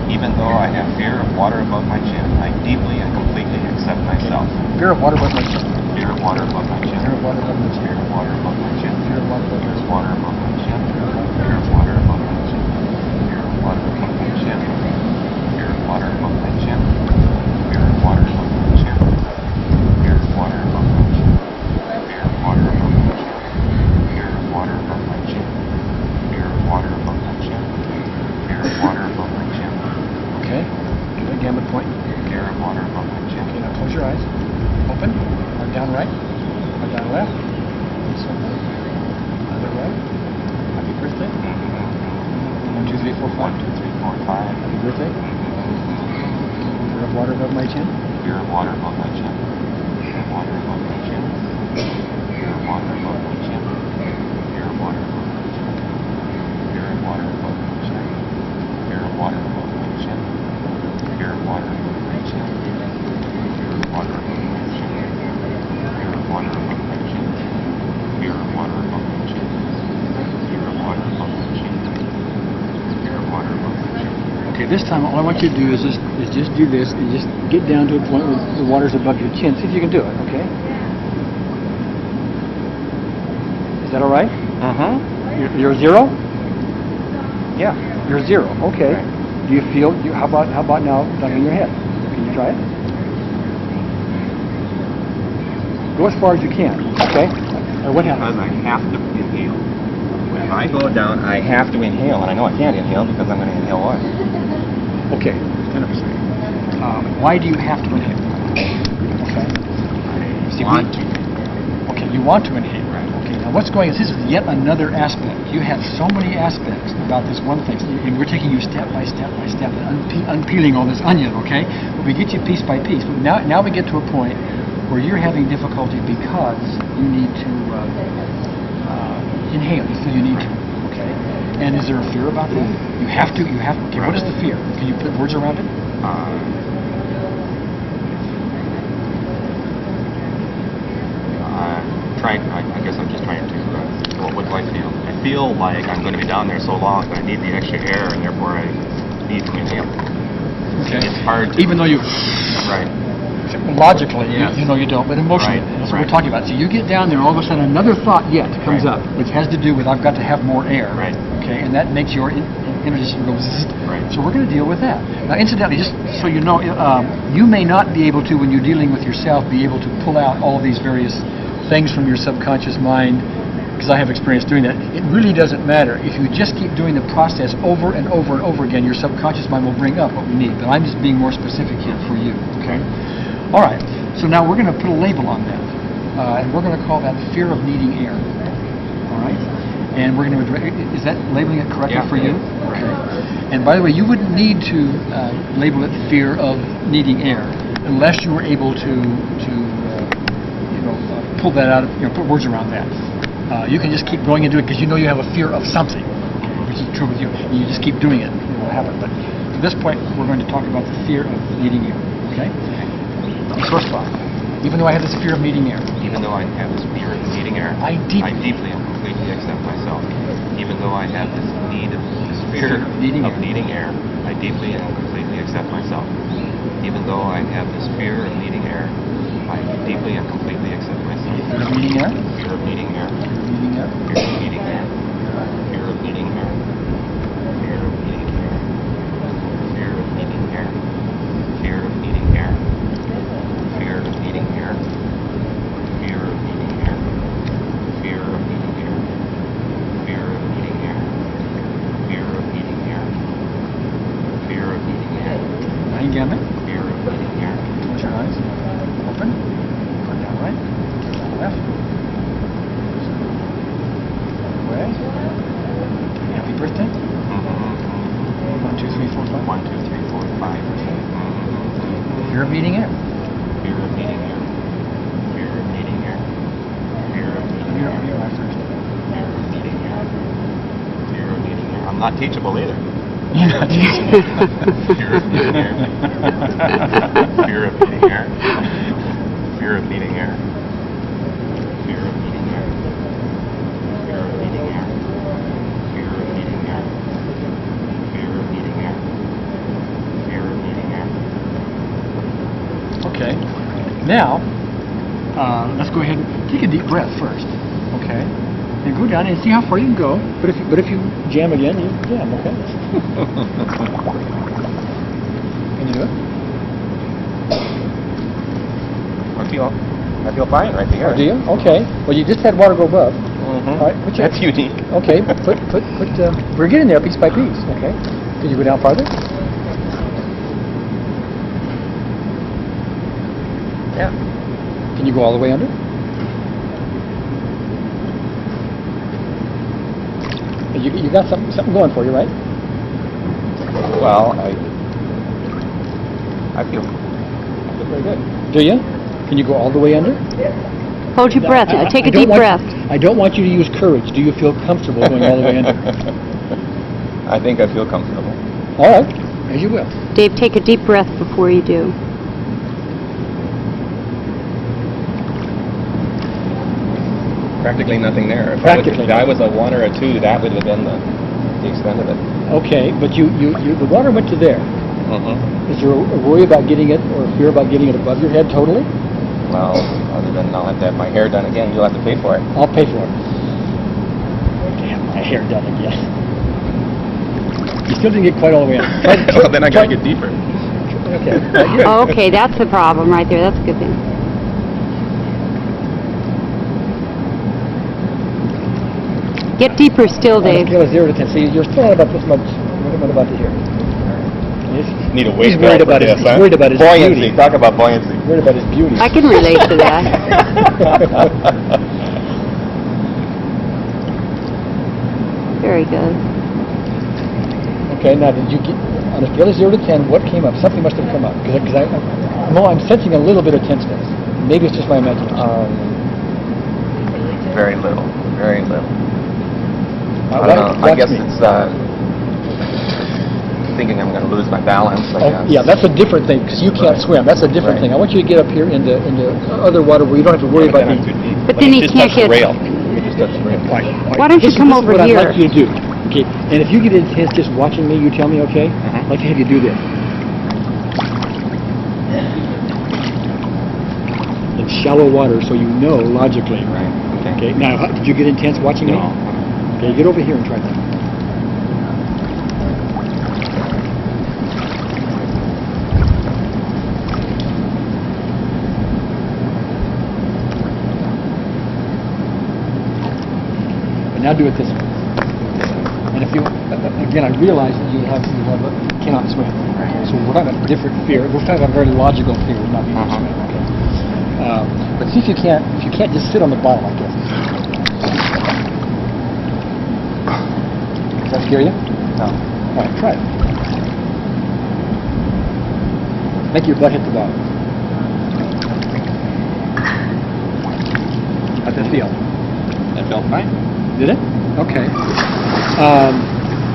Even though I have fear of water above my chin, I deeply and completely accept myself. Fear of water above my chin. Fear of water above my chin. Fear of water above my chin. Fear of water above my chin. Fear of water above my chin. Water above my chin. Fear of water above my chin. Fear of water above my chin. Fear of water above my chin. Fear of water above my chin. Fear of water above my chin. Fear of water above my chin. Fear of water above my chin. Fear of water above my chin. Fear of water above my chin. Okay. Get that gamut point. Fear of water above my chin. Okay, now close your eyes. Open. Arm down right. Arm down left. This one. Other right. Happy birthday. 1, 2, 3, 4, 5. 1, 2, 3, 4, 5. Happy birthday. Fear of water above my chin. Fear of water above my chin. Fear of water above my chin. Fear of water above my chin. Fear of water above my chin. Fear of water above my chin. Fear of water above my chin. Fear of water above my chin. Fear of water above my chin. Fear of water above my chin. Fear of water above my chin. Fear of water above my chin. Fear of water above my chin. Okay, this time all I want you to do is just do this and just get down to a point where the water's above your chin. See if you can do it, okay? Is that all right? You're 0? Yeah, you're 0. Okay. Right. Do you feel? How about now down in your head? Can you try it? Go as far as you can. Okay. What happens? Because I have to inhale. When I go down, I have to inhale, and I know I can't inhale because I'm going to inhale oil. Okay. Stand up a second. Why do you have to inhale? Okay. I want to. Okay, you want to inhale. Right. Okay, now what's going on? This is yet another aspect. You have so many aspects about this one thing, and we're taking you step by step by step and unpeeling all this onion, okay? But we get you piece by piece. But now we get to a point where you're having difficulty because you need to inhale. You feel you need to, okay? And is there a fear about that? You have to. Okay, what is the fear? Can you put words around it? I guess I'm just trying to, well, what do I feel? I feel like I'm going to be down there so long that I need the extra air, and therefore I need to inhale. Okay. It's hard to... Even though you... Right. Logically, Yes. you know you don't, but emotionally, Right, that's what right. we're talking about. So you get down there, all of a sudden another thought yet comes Right. up, which has to do with I've got to have more air. Right. Okay, and that makes your energy system go zzz. Right. So we're going to deal with that. Now, incidentally, just so you know, you may not be able to, when you're dealing with yourself, be able to pull out all these various things from your subconscious mind, because I have experience doing that. It really doesn't matter. If you just keep doing the process over and over and over again, your subconscious mind will bring up what we need. But I'm just being more specific here for you. Okay. All right. So now we're going to put a label on that, and we're going to call that fear of needing air. All right. And we're going to address. Is that labeling it correctly for you? Right. Okay. And by the way, you wouldn't need to label it fear of needing air unless you were able to pull that out, put words around that. You can just keep going into it because you know you have a fear of something, which is true with you. And you just keep doing it, it will happen. But at this point, we're going to talk about the fear of needing air. Okay? Source thought. Even though I have this fear of needing air. Even though I have this fear of needing air, I deeply and completely accept myself. Even though I have this fear of needing air, I deeply and completely accept myself. Even though I have this fear of needing air, I deeply and completely accept myself. Fear of needing air? Fear of needing air. Fear of needing air. Fear of needing air. Fear of needing air. Fear of needing air. Fear of needing air. Fear of needing air. Fear of needing air. Fear of needing air. Fear of needing 5%? 1, 2, 3, 4, 5. 1, 2, 3, 4, 5%. Fear of meeting air. Fear of meeting air. Fear of meeting air. Fear of meeting air. You're my first. Fear of meeting air. Fear of meeting air. I'm not teachable either. You're not teachable. Fear of meeting air. Fear of meeting air. Fear of meeting air. Fear of meeting air. Fear of meeting air. Fear of meeting air. Fear of meeting air. Fear of meeting air. Okay. Now, let's go ahead and take a deep breath first. Okay. And go down and see how far you can go. But if you jam again, you jam. Okay. Can you do it? I feel fine right here. Oh, do you? Okay. Well, you just had water go above. All right. Put your, That's unique. okay. Put. We're getting there piece by piece. Okay. Can you go down farther? Yeah. Can you go all the way under? You got something going for you, right? Well, I feel very good. Do you? Can you go all the way under? Hold your breath. I- Take I a don't deep want- breath. I don't want you to use courage. Do you feel comfortable going all the way under? I think I feel comfortable. All right, as you will. Dave, take a deep breath before you do. Practically nothing there. Practically. If I was a 1 or a 2, that would have been the extent of it. Okay, but the water went to there. Is there a worry about getting it or a fear about getting it above your head totally? Well, other than I'll have to have my hair done again, you'll have to pay for it. I'll pay for it. Damn, my hair done again. You still didn't get quite all the way in. Well, then I gotta get deeper. Okay. Good. Oh, okay, that's the problem right there. That's a good thing. Get deeper still, On a Dave. scale of 0 to 10. See, you're still at about this much. What am I about to hear? Need a He's weight worried belt for about his- this, he's huh? worried about his buoyancy. beauty. Talk about buoyancy. Worried about his beauty. I can relate to that. Very good. Okay, now did you get, on a scale of 0 to 10, what came up? Something must have come up. Because I'm sensing a little bit of tenseness. Maybe it's just my imagination. Very little. Very little. I Watch- don't know. I watch guess me. it's thinking I'm going to lose my balance. I guess. Yeah, that's a different thing, because you can't Right. swim. That's a different Right. thing. I want you to get up here into other water where you don't have to worry But about then I'm being... too deep. But Let then me he just can't touch the get- rail. Let me just touch the rail. Why don't you This is- come this is over what here? I'd like you to do. Okay, and if you get intense just watching me, you tell me, okay? I'd like to have you do this. In shallow water, so you know logically. Right. Okay, now, did you get intense watching me? No. Okay, get over here and try that. But now do it this way. And if you, again, I realize that you cannot swim. So we're talking about a different fear. We're talking about a very logical fear, not being able to swim. Okay. But see if you can't just sit on the bottom like this. Does that scare you? No. All right, try it. Make your butt hit the bottom. How'd that feel? That felt fine. Did it? Okay.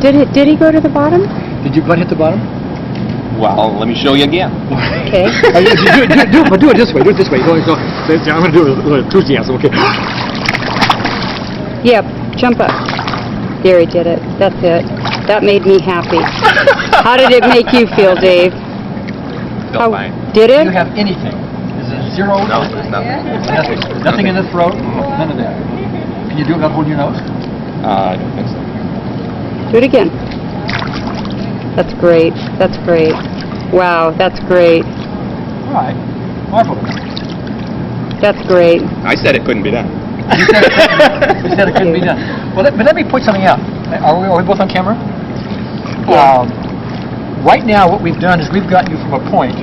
Did he go to the bottom? Did your butt hit the bottom? Well, let me show you again. Okay. But do it this way. Do it this way. I'm going to do it with enthusiasm. Okay. Yep, jump up. There, he did it. That's it. That made me happy. How did it make you feel, Dave? Felt fine. Did Do it? you have anything? Is it 0? No, there's nothing. Nothing in the throat? None of that. Can you do it without holding your nose? I don't think so. Do it again. That's great. That's great. Wow, that's great. All right. Marvelous. That's great. I said it couldn't be done. You said it couldn't be done. Well, but let me point something out. Are we both on camera? Yeah. Right now, what we've done is we've gotten you from a point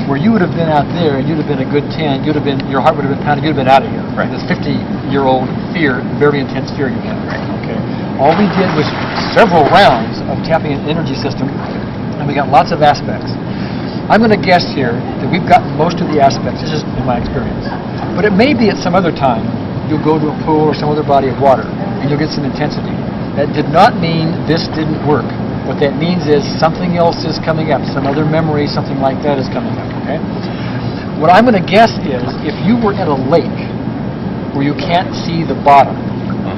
where you would have been out there and you'd have been a good 10. Your heart would have been pounding. You'd have been out of here. Right. This 50-year-old fear, very intense fear you have. Okay. All we did was several rounds of tapping an energy system, and we got lots of aspects. I'm going to guess here that we've gotten most of the aspects. This is in my experience. But it may be at some other time you'll go to a pool or some other body of water and you'll get some intensity. That did not mean this didn't work. What that means is something else is coming up, some other memory, something like that is coming up. Okay. What I'm going to guess is if you were at a lake where you can't see the bottom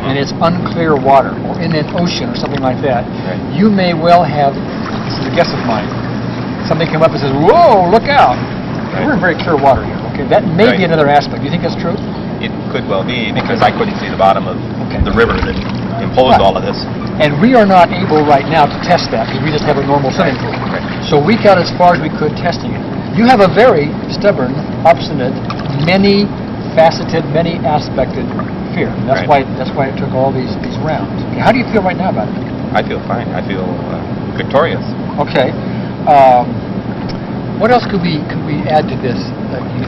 and it's unclear water, or in an ocean or something like that, you may well have, this is a guess of mine, something come up and says, whoa, look out. We're in very clear water here. Okay, that may be another aspect. Do you think that's true? It could well be, because I couldn't see the bottom of the river that imposed all of this. And we are not able right now to test that because we just have a normal swimming pool. So we got as far as we could testing it. You have a very stubborn, obstinate, many-faceted, many-aspected fear. That's why it took all these rounds. Okay, how do you feel right now about it? I feel fine. I feel victorious. Okay. What else could we add to this?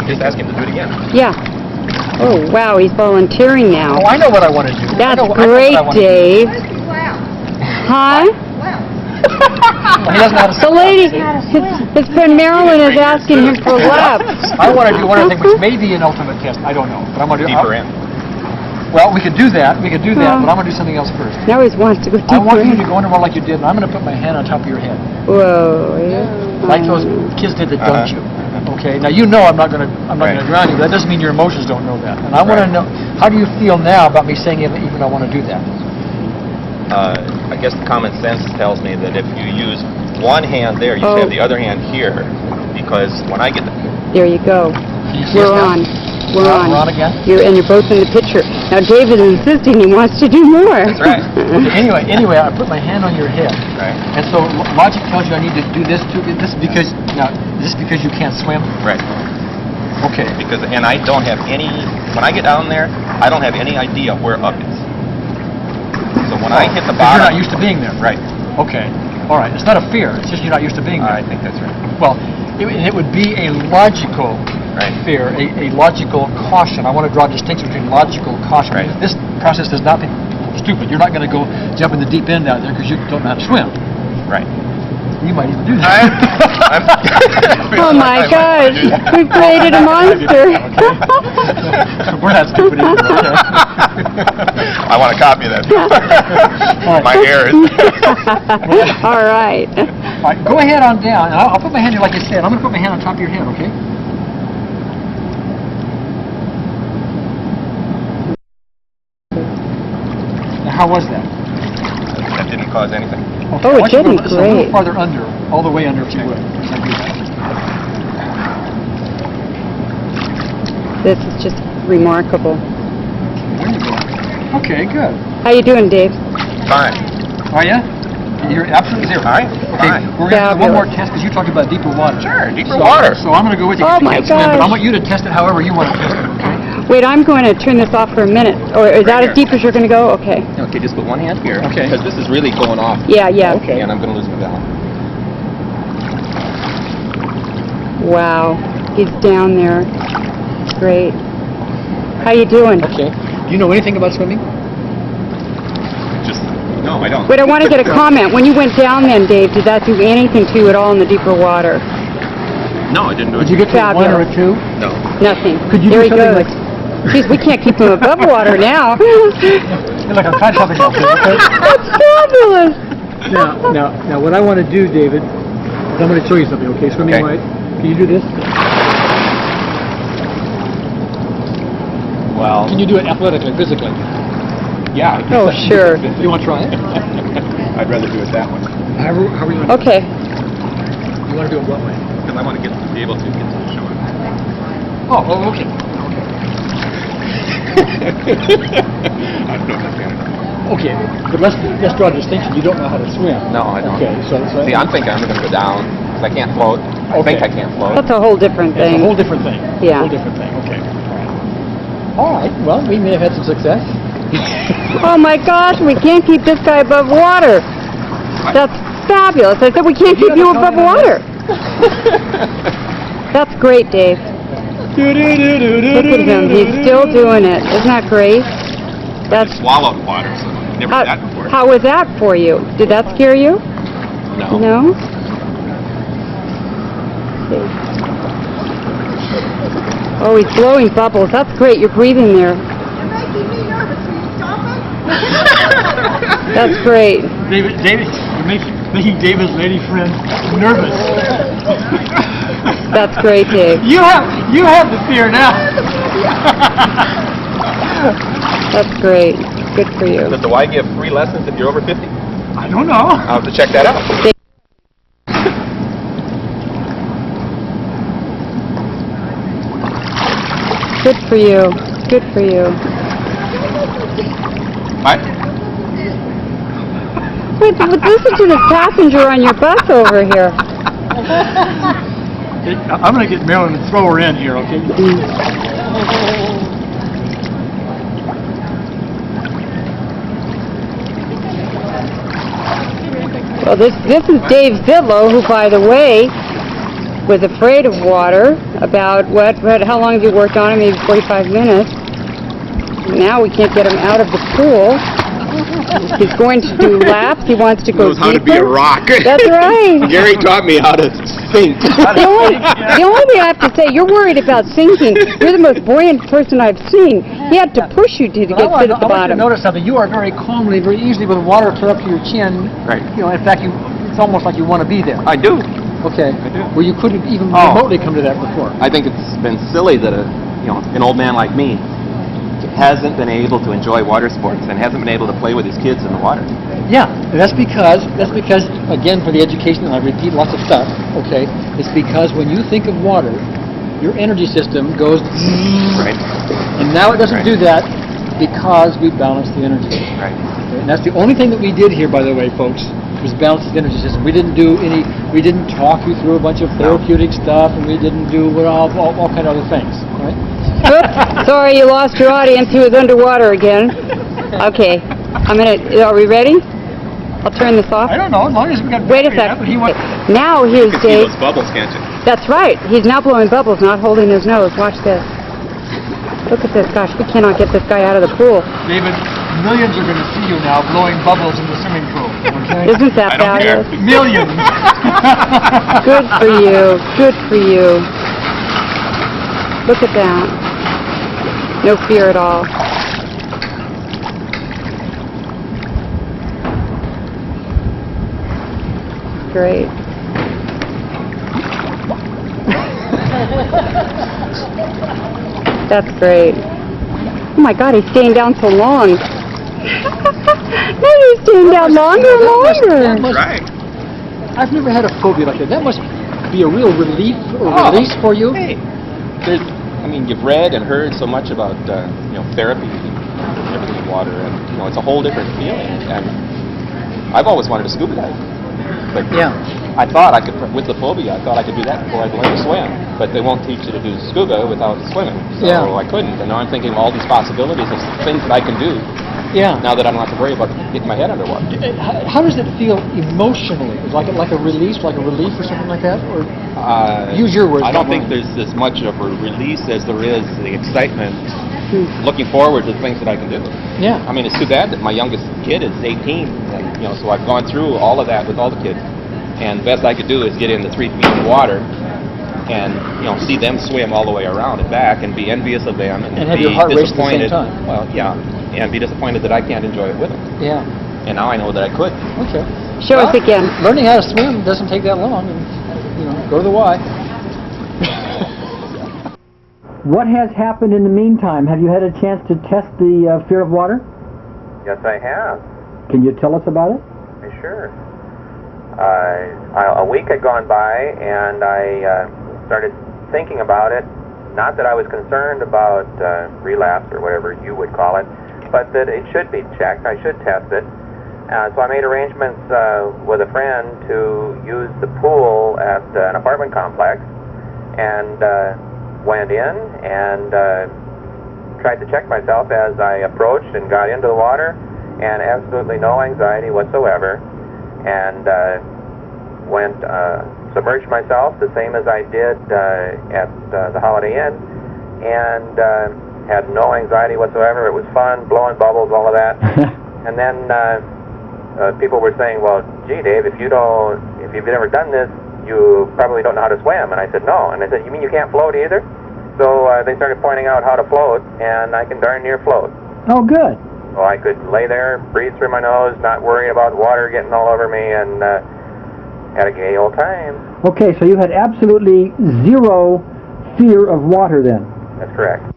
Just ask him to do it again. Yeah. Oh, wow, he's volunteering now. Oh, I know what I want to do. That's great, Dave. Huh? Well, he doesn't know how to The lady, his friend Marilyn is asking him for laps. I want to do one other thing, which may be an ultimate test. I don't know, but I'm going to do Deeper in. Well, we could do that. But I'm going to do something else first. Now he wants to go deeper I want you in. to go underwater like you did, and I'm going to put my hand on top of your head, Whoa, yeah. like those kids did that dumped you. Okay. Now you know I'm not going to drown you, but that doesn't mean your emotions don't know that. And I want to know, how do you feel now about me saying even I want to do that? I guess the common sense tells me that if you use one hand there, you should have the other hand here, because when I get There you go. We're on. We're on again? And you're both in the picture. Now David is insisting he wants to do more. That's right. Okay, anyway, I put my hand on your head. Right. And so logic tells you I need to do this too. This because you can't swim? Right. Okay. And I don't have any, when I get down there, I don't have any idea where up is. So when I hit the bottom... You're not used to being there. Right. Okay. All right. It's not a fear. It's just you're not used to being there. I think that's right. Well, it would be a logical fear, a logical caution. I want to draw a distinction between logical and caution. Right. This process does not be stupid. You're not going to go jump in the deep end out there because you don't know how to swim. Right. You might even do that. Oh my gosh, we created a monster. We're not stupid either. Okay. I want a copy of that. My hair is... All right. All right, go ahead on down, and I'll put my hand here like you said. I'm going to put my hand on top of your head, okay? Now, how was that? That didn't cause anything. Okay, Oh, it didn't. Just a Great. little farther under, all the way under if you would. As I do that. This is just remarkable. There you go. Okay, good. How you doing, Dave? Fine. Are you? You're absolutely zero. Fine. Okay, Fine. we're going to do one more Fabulous. test because you talked about deeper water. Sure, deeper water. So I'm going to go with you Oh because you my can't swim, but I gosh. want you to test it however you want to test it, okay? Wait, I'm going to turn this off for a minute. Or is that as deep as you're going to go? Okay. Okay, just put one hand here. Okay. Because this is really going off. Yeah, yeah. Okay. And I'm going to lose my balance. Wow. He's down there. Great. How you doing? Okay. Do you know anything about swimming? Just, no, I don't. Wait, I want to get a comment. When you went down then, Dave, did that do anything to you at all in the deeper water? No, I didn't do it. Did you get to a 1 or a 2? No. Nothing. Could you There do he something goes. like... Geez, we can't keep him above water now. Look, I'm trying to talk about this, okay? That's fabulous. Now, what I want to do, David, is I'm going to show you something, okay? Swimming Okay. right. Can you do this? Well, Can you do it athletically, physically? yeah. Oh, sure. You want to try it? I'd rather do it that way. However you want to Okay. You want to do it what way? Because I want to be able to get to the shore. Oh, okay. I don't know if that's going to... Okay, but let's draw a distinction. You don't know how to swim. No, I don't. Okay, so See, I'm thinking I'm going to go down, because I can't float. I think I can't float. That's a whole different it's a thing. whole different thing. Yeah. A whole different thing. Okay. All right. Well, we may have had some success. Oh my gosh, we can't keep this guy above water. That's fabulous. I said we can't keep you above water. That's great, Dave. Look at him. He's still doing it. Isn't that great? I just swallowed water, so I never did that before. How was that for you? Did that scare you? No. No? Oh, he's blowing bubbles. That's great. You're breathing there. You're making me nervous. Will you stop it? That's great. David, you're making David's lady friend nervous. That's great, Dave. You have the fear now. That's great. Good for you. Does the Y give free lessons if you're over 50? I don't know. I'll have to check that out. Good for you. Good for you. What? Wait, listen to the passenger on your bus over here. I'm going to get Marilyn and throw her in here, okay? Well, this is Dave Zidlow, who, by the way, was afraid of water. About how long have you worked on it? Maybe 45 minutes. Now we can't get him out of the pool. He's going to do laps. He wants to go Knows how to be a deeper. rock. That's right. Gary taught me how to sink. The only thing I have to say, you're worried about sinking. You're the most buoyant person I've seen. He had to push you to get I to the want you to bottom. notice something. You are very calmly, very easily, with water clear up to your chin. Right. You know, in fact, it's almost like you want to be there. I do. Okay. I do. Well, you couldn't even Oh. remotely come to that before. I think it's been silly that an old man like me hasn't been able to enjoy water sports and hasn't been able to play with his kids in the water. Yeah, and that's because again, for the education, and I repeat lots of stuff. Okay, it's because when you think of water, your energy system goes, Right. and now it doesn't Right. do that because we balance the energy. Right. Okay, and that's the only thing that we did here, by the way, folks, was balance the energy system. We didn't talk you through a bunch of therapeutic stuff, and we didn't do all kind of other things, right? Oops, sorry, you lost your audience. He was underwater again. Okay, are we ready? I'll turn this off. I don't know, as long as we got... Wait a second. Now here's You can see Dave. those bubbles, can't you? That's right. He's now blowing bubbles, not holding his nose. Watch this. Look at this. Gosh, we cannot get this guy out of the pool. David, millions are going to see you now blowing bubbles in the swimming pool, okay? Isn't that I don't care. fabulous? Millions! Good for you. Good for you. Look at that. No fear at all. Great. That's great. Oh my God, he's staying down so long. Now he's staying down longer and longer. Right. I've never had a phobia like that. That must be a real relief or release for you. Hey, you've read and heard so much about therapy and everything in water, and it's a whole different feeling. And I've always wanted to scuba dive. But Yeah. I thought I could, with the phobia, I thought I could do that before I'd learn to swim. But they won't teach you to do scuba without swimming. So Yeah. I couldn't. And now I'm thinking of all these possibilities of things that I can do Yeah. now that I don't have to worry about getting my head underwater. How does it feel emotionally? Is it like a release, like a relief or something like that? Or use your words. I don't not think mine. there's as much of a release as there is the excitement, looking forward to the things that I can do. Yeah. I mean, it's too bad that my youngest kid is 18, and so I've gone through all of that with all the kids, and best I could do is get into 3 feet of water, and see them swim all the way around and back, and be envious of them, and have be your heart race at the same disappointed. time. Well, yeah, and be disappointed that I can't enjoy it with them. Yeah. And now I know that I could. Okay. Show us again. Learning how to swim doesn't take that long. And, go to the Y. What has happened in the meantime? Have you had a chance to test the fear of water? Yes, I have. Can you tell us about it? Sure. A week had gone by, and I started thinking about it. Not that I was concerned about relapse or whatever you would call it, but that it should be checked. I should test it. So I made arrangements with a friend to use the pool at an apartment complex, and went in and tried to check myself as I approached and got into the water, and absolutely no anxiety whatsoever, and went submerged myself the same as I did at the Holiday Inn, and had no anxiety whatsoever. It was fun, blowing bubbles, all of that. And then people were saying, well, gee, Dave, if you've never done this, you probably don't know how to swim. And I said, no. And I said, you mean you can't float either? So they started pointing out how to float, and I can darn near float. Oh, good. So I could lay there, breathe through my nose, not worry about water getting all over me, and had a gay old time. Okay, so you had absolutely zero fear of water then. That's correct.